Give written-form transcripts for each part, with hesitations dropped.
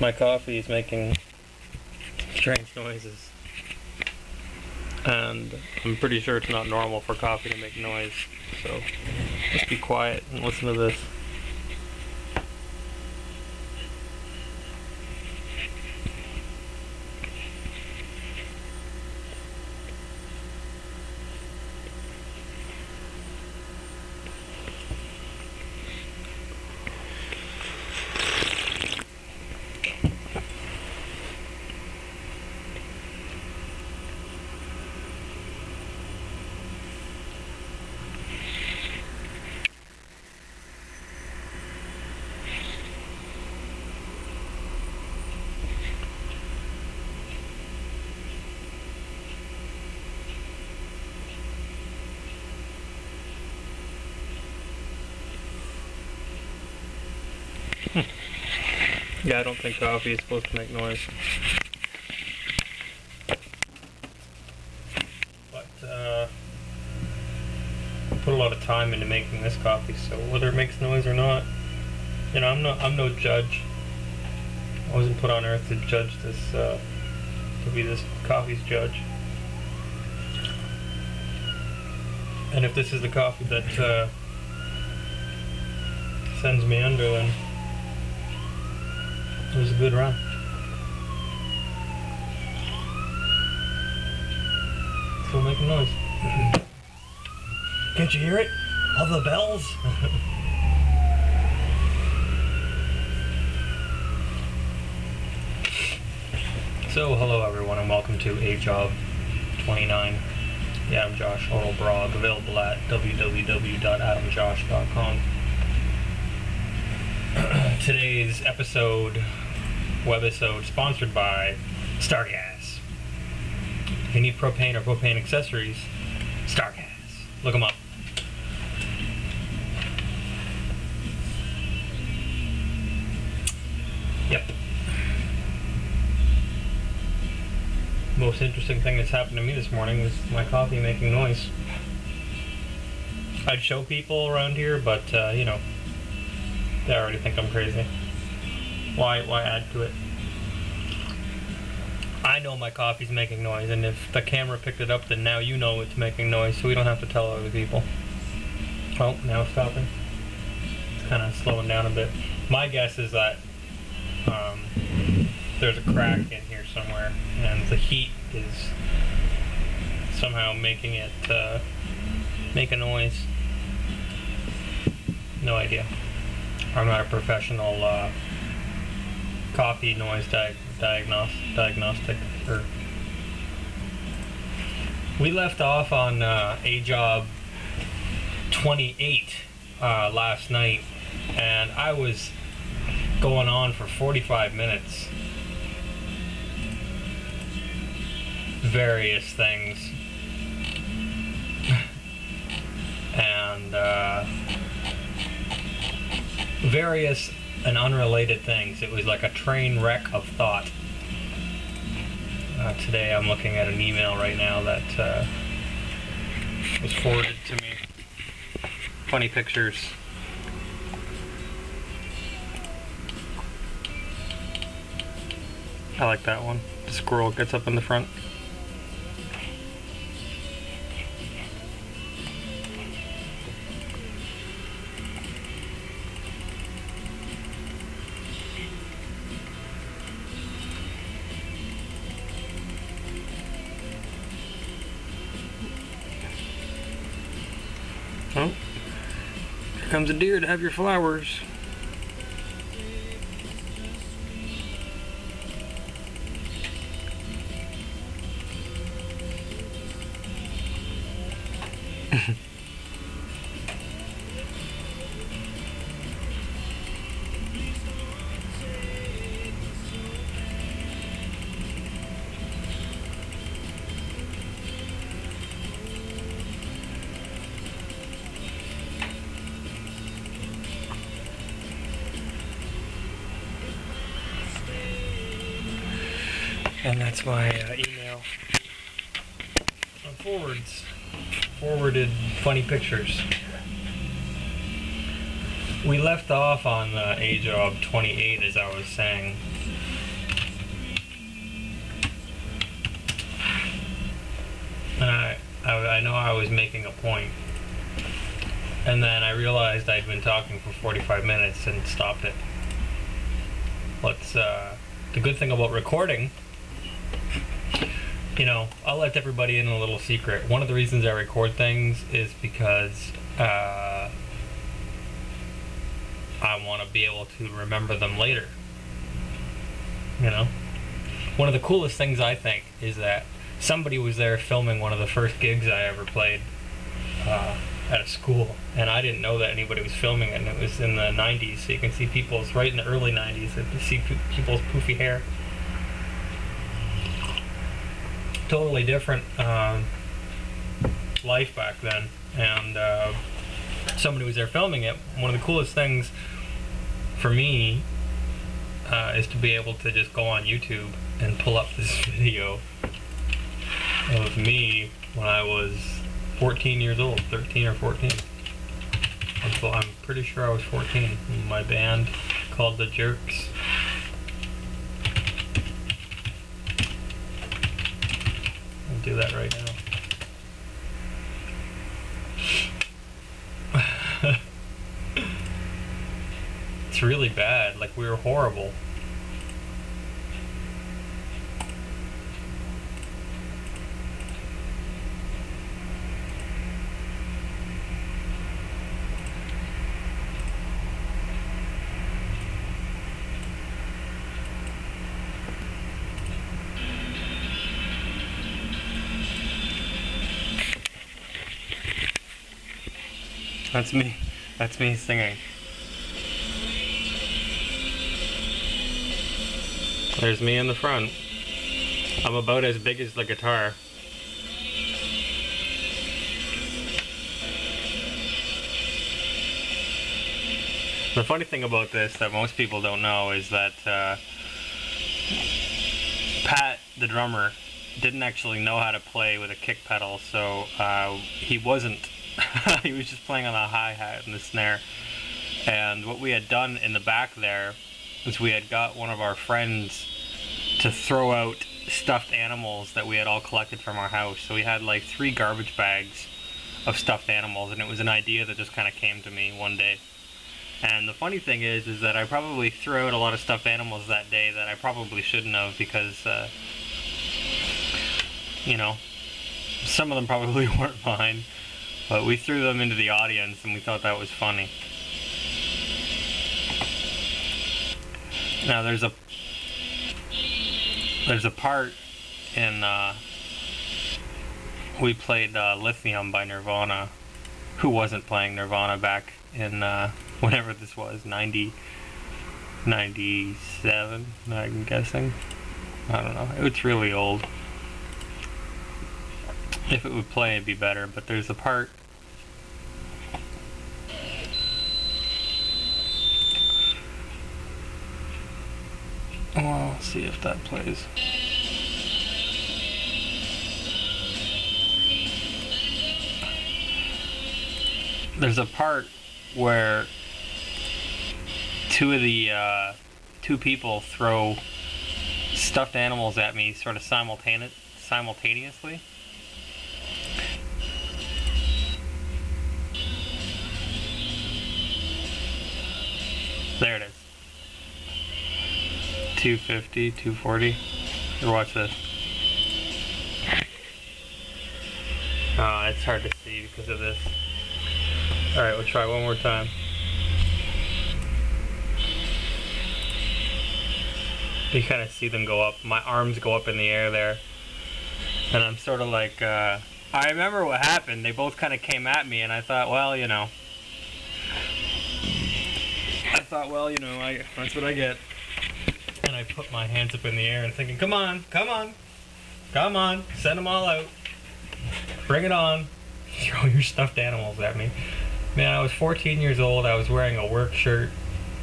My coffee is making strange noises, and I'm pretty sure it's not normal for coffee to make noise, so let's be quiet and listen to this. Yeah, I don't think coffee is supposed to make noise. But I put a lot of time into making this coffee, so whether it makes noise or not, you know, I'm no judge. I wasn't put on earth to judge this, to be this coffee's judge. And if this is the coffee that sends me under, then it was a good run. Still making noise. Can't you hear it? All the bells? So, hello everyone and welcome to AJOB 29. Yeah, I'm Josh Oralbrog, available at www.adamjosh.com. Today's webisode, sponsored by Stargas. If you need propane or propane accessories, Stargas. Look them up. Yep. Most interesting thing that's happened to me this morning was my coffee making noise. I'd show people around here, but you know, they already think I'm crazy. Why add to it? I know my coffee's making noise, and if the camera picked it up, then now you know it's making noise, so we don't have to tell other people. Oh, now it's stopping. It's kind of slowing down a bit. My guess is that there's a crack in here somewhere, and the heat is somehow making it make a noise. No idea. I'm not a professional coffee noise diagnostic. We left off on AJOB 28 last night, and I was going on for 45 minutes. Various things. And various and unrelated things. It was like a train wreck of thought. Today I'm looking at an email right now that was forwarded to me. Funny pictures. I like that one. The squirrel gets up in the front. Oh, here comes a deer to have your flowers. And that's my email on forwarded funny pictures. We left off on AJOB 28, as I was saying, And I know I was making a point. And then I realized I'd been talking for 45 minutes and stopped it. The good thing about recording, you know, I'll let everybody in a little secret. One of the reasons I record things is because I want to be able to remember them later. You know? One of the coolest things I think is that somebody was there filming one of the first gigs I ever played at a school, and I didn't know that anybody was filming it, and it was in the 90s, so you can see people's, right in the early 90s, you see people's poofy hair. Totally different life back then, and somebody was there filming it. One of the coolest things for me is to be able to just go on YouTube and pull up this video of me when I was 14 years old, 13 or 14. I'm pretty sure I was 14. My band called The Jerks. I'll do that right now. It's really bad. Like, we were horrible. That's me. That's me singing. There's me in the front. I'm about as big as the guitar. The funny thing about this that most people don't know is that Pat, the drummer, didn't actually know how to play with a kick pedal, so he wasn't. He was just playing on the hi-hat and the snare. And what we had done in the back there is we had got one of our friends to throw out stuffed animals that we had all collected from our house. So we had like 3 garbage bags of stuffed animals, and it was an idea that just kind of came to me one day. And the funny thing is that I probably threw out a lot of stuffed animals that day that I probably shouldn't have, because you know, some of them probably weren't mine. But we threw them into the audience, and we thought that was funny. Now there's a part in we played Lithium by Nirvana. Who wasn't playing Nirvana back in whenever this was, 97, I'm guessing. I don't know. It's really old. If it would play, it'd be better. But there's a part. Well, let's see if that plays. There's a part where two people throw stuffed animals at me sort of simultaneously. There it is. 250, 240. Here, watch this. It's hard to see because of this. Alright, we'll try one more time. You kind of see them go up. My arms go up in the air there. And I'm sort of like, I remember what happened. They both kind of came at me, and I thought, well, you know. That's what I get. And I put my hands up in the air and thinking, come on, come on, come on, send them all out. Bring it on. Throw your stuffed animals at me. Man, I was 14 years old. I was wearing a work shirt.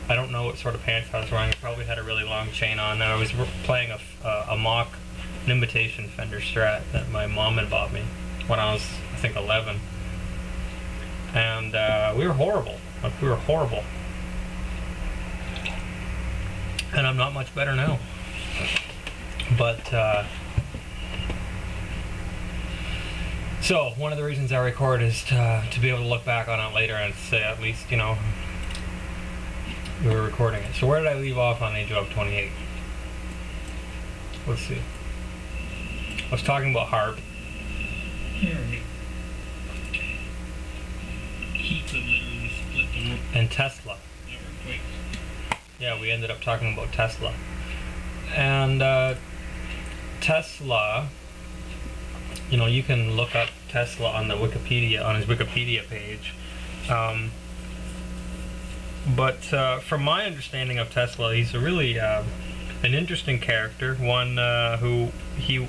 I don't know what sort of pants I was wearing. I probably had a really long chain on. And I was playing an imitation Fender Strat that my mom had bought me when I was, I think, 11. And we were horrible. Like, we were horrible. And I'm not much better now. But So one of the reasons I record is to be able to look back on it later and say, at least, you know, we were recording it. So where did I leave off on AJOB 28? Let's see. I was talking about HARP. Heat could literally split the room. And Tesla. Earthquakes. Yeah, we ended up talking about Tesla. And Tesla, you know, you can look up Tesla on the Wikipedia, on his Wikipedia page. But from my understanding of Tesla, he's a really an interesting character. One who he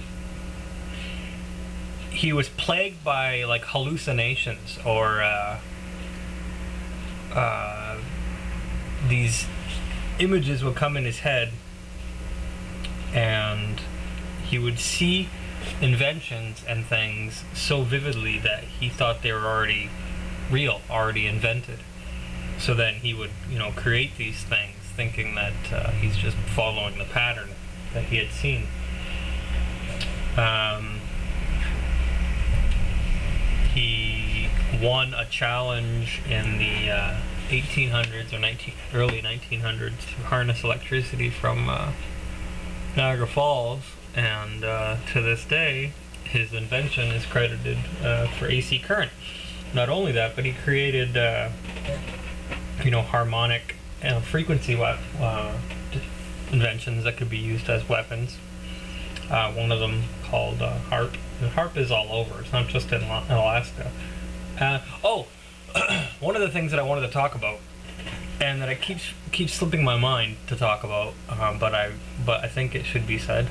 was plagued by like hallucinations or these images would come in his head, and he would see inventions and things so vividly that he thought they were already real, already invented. So then he would, you know, create these things thinking that he's just following the pattern that he had seen. He won a challenge in the 1800s or early 1900s to harness electricity from Niagara Falls, and to this day his invention is credited for AC current. Not only that, but he created you know, harmonic frequency inventions that could be used as weapons. One of them called HARP. And HARP is all over. It's not just in Alaska. One of the things that I wanted to talk about, and that I keep slipping my mind to talk about, but I think it should be said,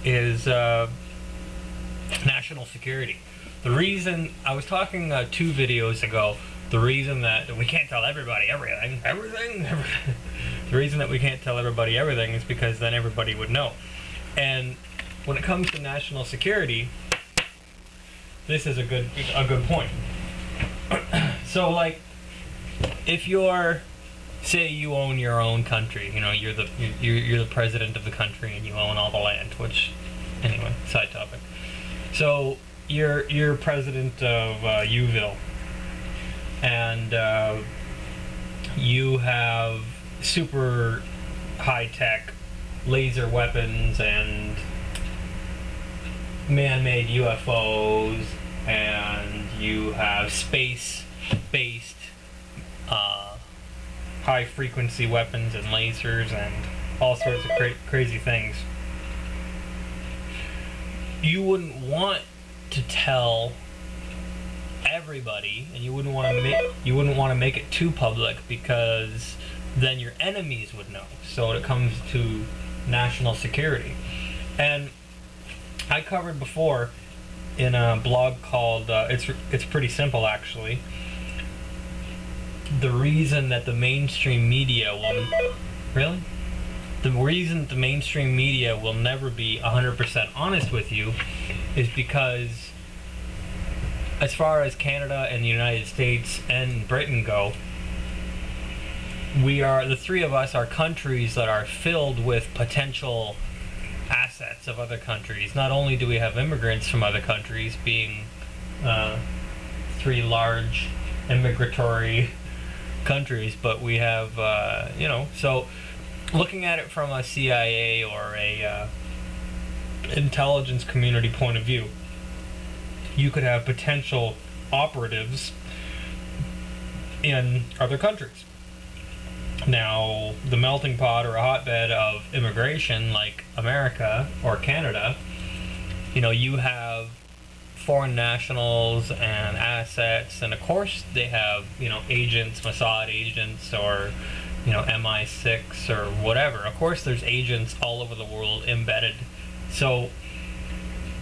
is national security. The reason I was talking 2 videos ago, the reason that we can't tell everybody everything, the reason that we can't tell everybody everything is because then everybody would know. And when it comes to national security, this is a good point. So, like, if you're, say you own your own country, you know, you're the president of the country and you own all the land, which, anyway, side topic. So you're president of Uville, and you have super high-tech laser weapons and man-made UFOs, and you have space-based high-frequency weapons and lasers and all sorts of crazy things. You wouldn't want to tell everybody, and you wouldn't want to make it too public, because then your enemies would know. So when it comes to national security, and I covered before in a blog called it's pretty simple, actually. The reason that the mainstream media will never be 100% honest with you is because, as far as Canada and the United States and Britain go, the 3 of us are countries that are filled with potential assets of other countries. Not only do we have immigrants from other countries, being 3 large immigratory countries, but we have, you know, so looking at it from a CIA or a intelligence community point of view, you could have potential operatives in other countries. Now, the melting pot or a hotbed of immigration, like America or Canada, you know, you have foreign nationals and assets, and of course they have, you know, agents, Mossad agents, or, you know, MI6 or whatever. Of course there's agents all over the world embedded. So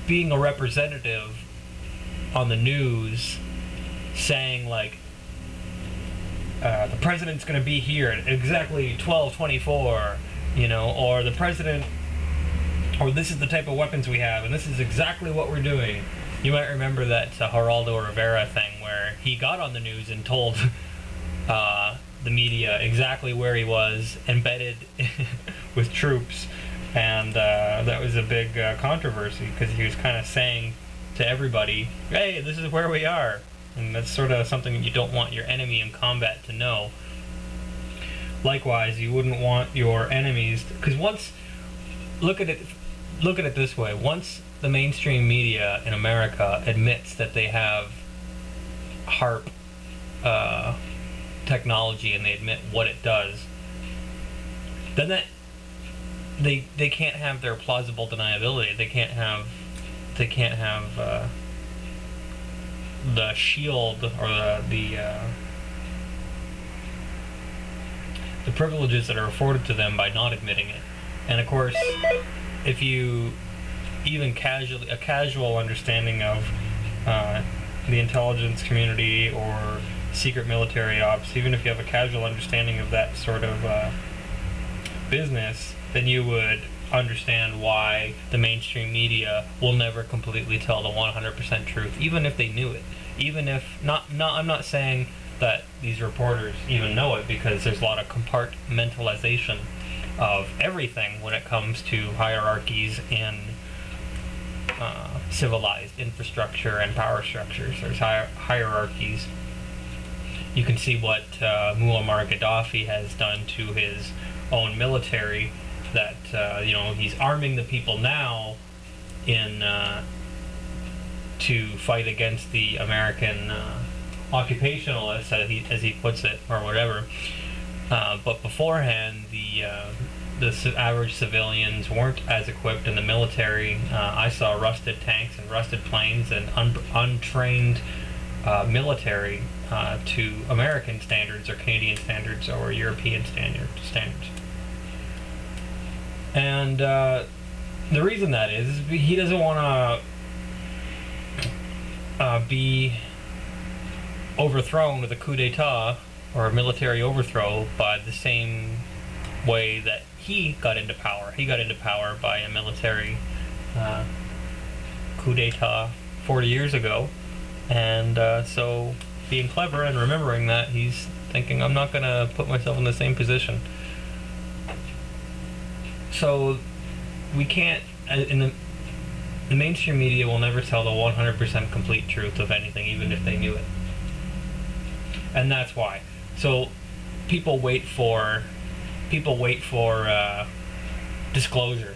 being a representative on the news saying, like, the president's going to be here at exactly 12:24, you know, or the president, or this is the type of weapons we have, and this is exactly what we're doing. You might remember that Geraldo Rivera thing where he got on the news and told the media exactly where he was embedded with troops, and that was a big controversy, because he was kind of saying to everybody, hey, this is where we are. And that's sort of something you don't want your enemy in combat to know. Likewise, you wouldn't want your enemies, because once, look at it this way, once the mainstream media in America admits that they have HARP technology and they admit what it does, then that they can't have their plausible deniability. They can't have the shield or the privileges that are afforded to them by not admitting it. And of course, if you even a casual understanding of the intelligence community or secret military ops, even if you have a casual understanding of that sort of business, then you would understand why the mainstream media will never completely tell the 100% truth, even if they knew it. Even if I'm not saying that these reporters even know it, because there's a lot of compartmentalization of everything when it comes to hierarchies in civilized infrastructure and power structures. There's hierarchies. You can see what Muammar Gaddafi has done to his own military, that he's arming the people now in to fight against the American occupationalists, as he puts it, or whatever. But beforehand, the average civilians weren't as equipped in the military. I saw rusted tanks and rusted planes and untrained military to American standards or Canadian standards or European standards. And the reason that is he doesn't want to be overthrown with a coup d'etat or a military overthrow by the same way that he got into power. He got into power by a military coup d'etat 40 years ago, and so being clever and remembering that, he's thinking, I'm not going to put myself in the same position. So we can't, the mainstream media will never tell the 100% complete truth of anything, even if they knew it. And that's why. So people wait for disclosure.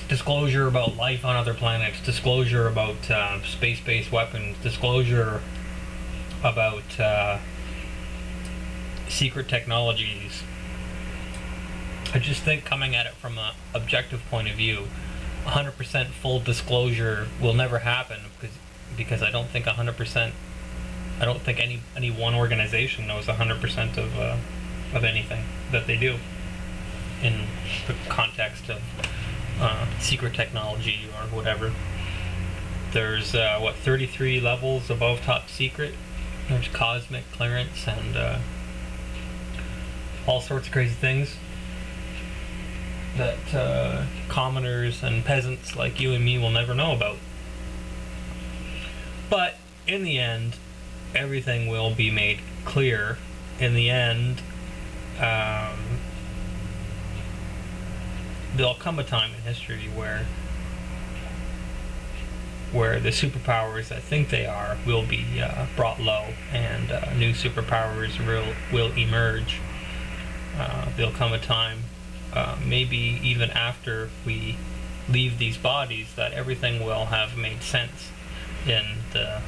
Disclosure about life on other planets, disclosure about space-based weapons, disclosure about secret technologies. I just think, coming at it from an objective point of view, 100% full disclosure will never happen, because I don't think 100%. I don't think any one organization knows 100% of anything that they do in the context of secret technology or whatever. There's 33 levels above top secret. There's cosmic clearance and all sorts of crazy things that commoners and peasants like you and me will never know about. But in the end, everything will be made clear. In the end, there'll come a time in history where the superpowers that think they are will be brought low, and new superpowers will emerge. There'll come a time, maybe even after we leave these bodies, that everything will have made sense in the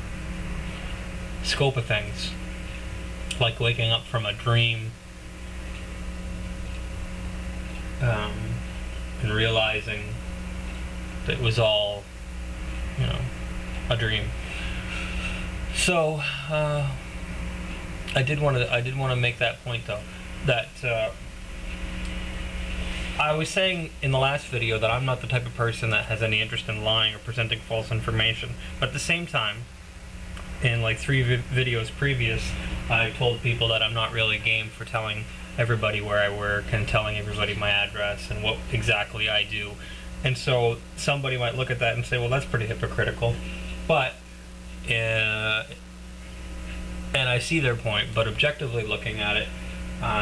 scope of things, like waking up from a dream and realizing that it was all, a dream. So I did want to make that point, though, that I was saying in the last video that I'm not the type of person that has any interest in lying or presenting false information, but at the same time, in like 3 videos previous, I told people that I'm not really game for telling everybody where I work and telling everybody my address and what exactly I do. And so somebody might look at that and say, well, that's pretty hypocritical. But and I see their point, but objectively looking at it,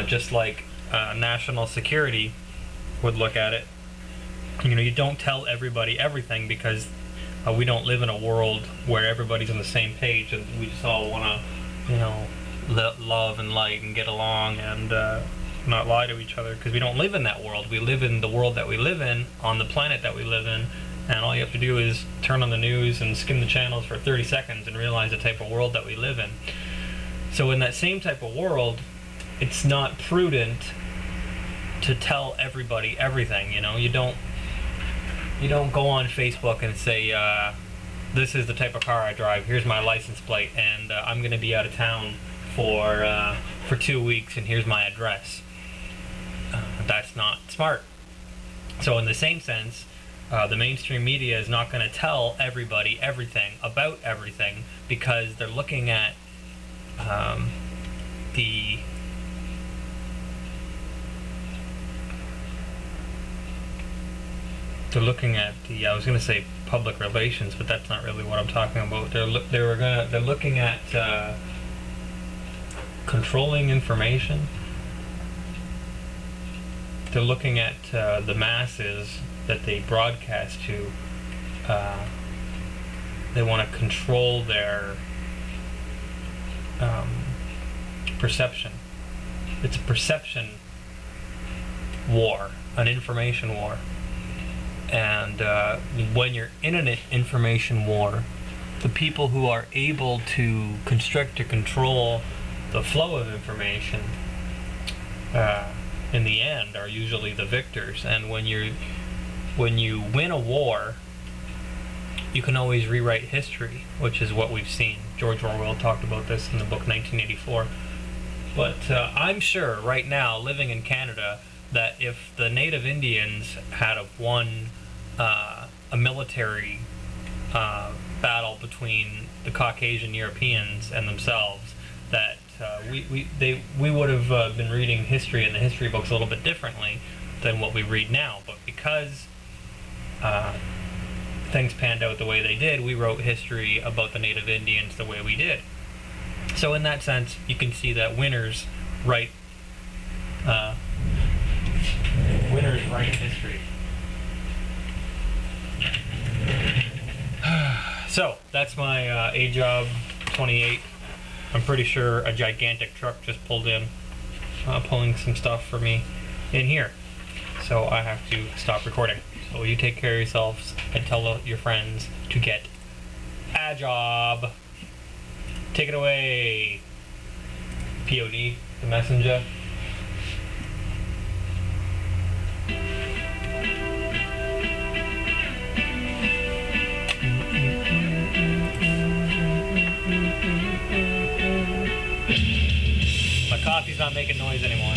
just like national security would look at it, You don't tell everybody everything, because we don't live in a world where everybody's on the same page and we just all want to, love and light and get along and not lie to each other, because we don't live in that world. We live in the world that we live in, on the planet that we live in, and all you have to do is turn on the news and skim the channels for 30 seconds and realize the type of world that we live in. So in that same type of world, it's not prudent to tell everybody everything. You don't go on Facebook and say, this is the type of car I drive, here's my license plate, and I'm going to be out of town for 2 weeks, and here's my address. That's not smart. So in the same sense, the mainstream media is not going to tell everybody everything about everything, because they're looking at I was going to say public relations, but that's not really what I'm talking about. They're looking at controlling information. They're looking at the masses that they broadcast to. They want to control their perception. It's a perception war, an information war. And when you're in an information war, the people who are able to constrict or control the flow of information in the end are usually the victors. And when you win a war, you can always rewrite history, which is what we've seen. George Orwell talked about this in the book 1984. But I'm sure right now, living in Canada, that if the Native Indians had won a military battle between the Caucasian Europeans and themselves, that we would have been reading history in the history books a little bit differently than what we read now. But because things panned out the way they did, we wrote history about the Native Indians the way we did. So in that sense, you can see that winners write history. So that's my AJOB 28. I'm pretty sure a gigantic truck just pulled in, pulling some stuff for me in here. So I have to stop recording. So you take care of yourselves and tell your friends to get AJOB. Take it away, POD, the messenger. My coffee's not making noise anymore.